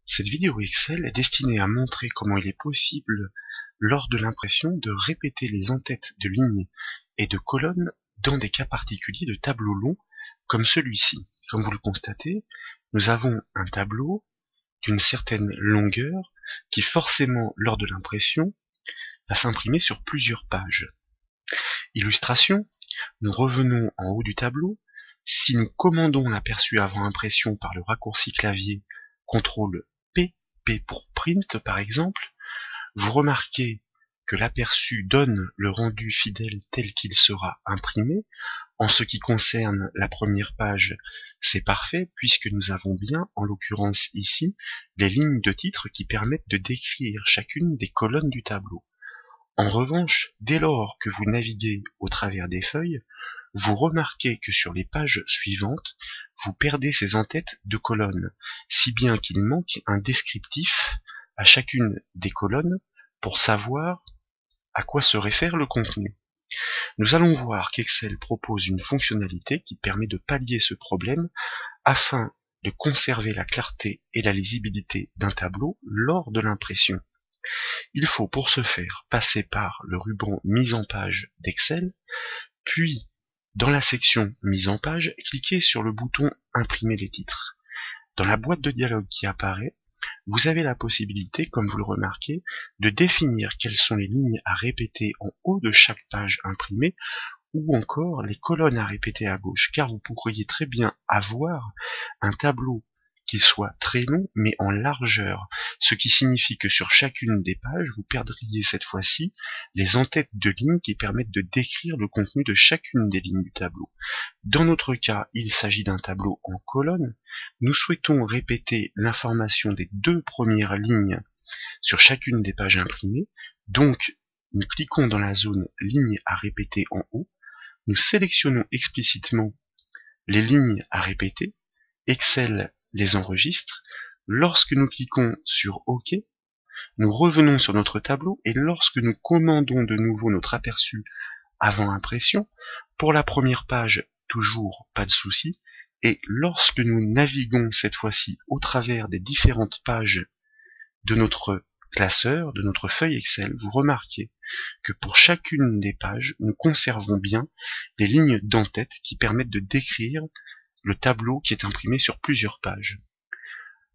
Cette vidéo Excel est destinée à montrer comment il est possible, lors de l'impression, de répéter les en-têtes de lignes et de colonnes dans des cas particuliers de tableaux longs comme celui-ci. Comme vous le constatez, nous avons un tableau d'une certaine longueur qui forcément, lors de l'impression, va s'imprimer sur plusieurs pages. Illustration, nous revenons en haut du tableau. Si nous commandons l'aperçu avant impression par le raccourci clavier CTRL P pour print par exemple, vous remarquez que l'aperçu donne le rendu fidèle tel qu'il sera imprimé. En ce qui concerne la première page, c'est parfait puisque nous avons bien, en l'occurrence ici, les lignes de titre qui permettent de décrire chacune des colonnes du tableau. En revanche, dès lors que vous naviguez au travers des feuilles, vous remarquez que sur les pages suivantes, vous perdez ces en-têtes de colonnes, si bien qu'il manque un descriptif à chacune des colonnes pour savoir à quoi se réfère le contenu. Nous allons voir qu'Excel propose une fonctionnalité qui permet de pallier ce problème afin de conserver la clarté et la lisibilité d'un tableau lors de l'impression. Il faut pour ce faire passer par le ruban Mise en page d'Excel, puis dans la section Mise en page, cliquez sur le bouton Imprimer les titres. Dans la boîte de dialogue qui apparaît, vous avez la possibilité, comme vous le remarquez, de définir quelles sont les lignes à répéter en haut de chaque page imprimée ou encore les colonnes à répéter à gauche, car vous pourriez très bien avoir un tableau qui soit très long mais en largeur, ce qui signifie que sur chacune des pages, vous perdriez cette fois-ci les en-têtes de lignes qui permettent de décrire le contenu de chacune des lignes du tableau. Dans notre cas, il s'agit d'un tableau en colonnes. Nous souhaitons répéter l'information des deux premières lignes sur chacune des pages imprimées, donc nous cliquons dans la zone lignes à répéter en haut, nous sélectionnons explicitement les lignes à répéter, Excel les enregistre. Lorsque nous cliquons sur OK, nous revenons sur notre tableau et lorsque nous commandons de nouveau notre aperçu avant impression, pour la première page, toujours pas de souci, et lorsque nous naviguons cette fois-ci au travers des différentes pages de notre classeur, de notre feuille Excel, vous remarquez que pour chacune des pages, nous conservons bien les lignes d'en-tête qui permettent de décrire le tableau qui est imprimé sur plusieurs pages.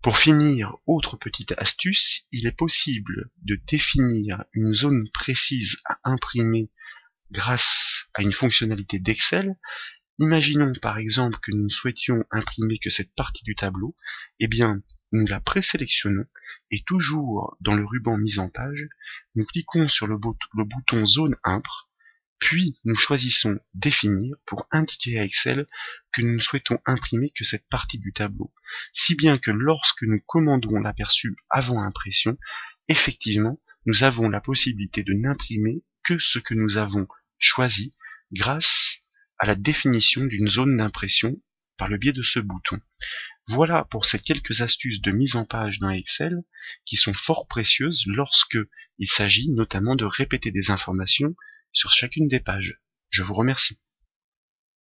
Pour finir, autre petite astuce, il est possible de définir une zone précise à imprimer grâce à une fonctionnalité d'Excel. Imaginons par exemple que nous souhaitions imprimer que cette partie du tableau, eh bien nous la présélectionnons et toujours dans le ruban Mise en page, nous cliquons sur le bouton Zone Impr, puis nous choisissons Définir pour indiquer à Excel que nous ne souhaitons imprimer que cette partie du tableau, si bien que lorsque nous commandons l'aperçu avant impression, effectivement, nous avons la possibilité de n'imprimer que ce que nous avons choisi grâce à la définition d'une zone d'impression par le biais de ce bouton. Voilà pour ces quelques astuces de mise en page dans Excel qui sont fort précieuses lorsque il s'agit notamment de répéter des informations sur chacune des pages. Je vous remercie.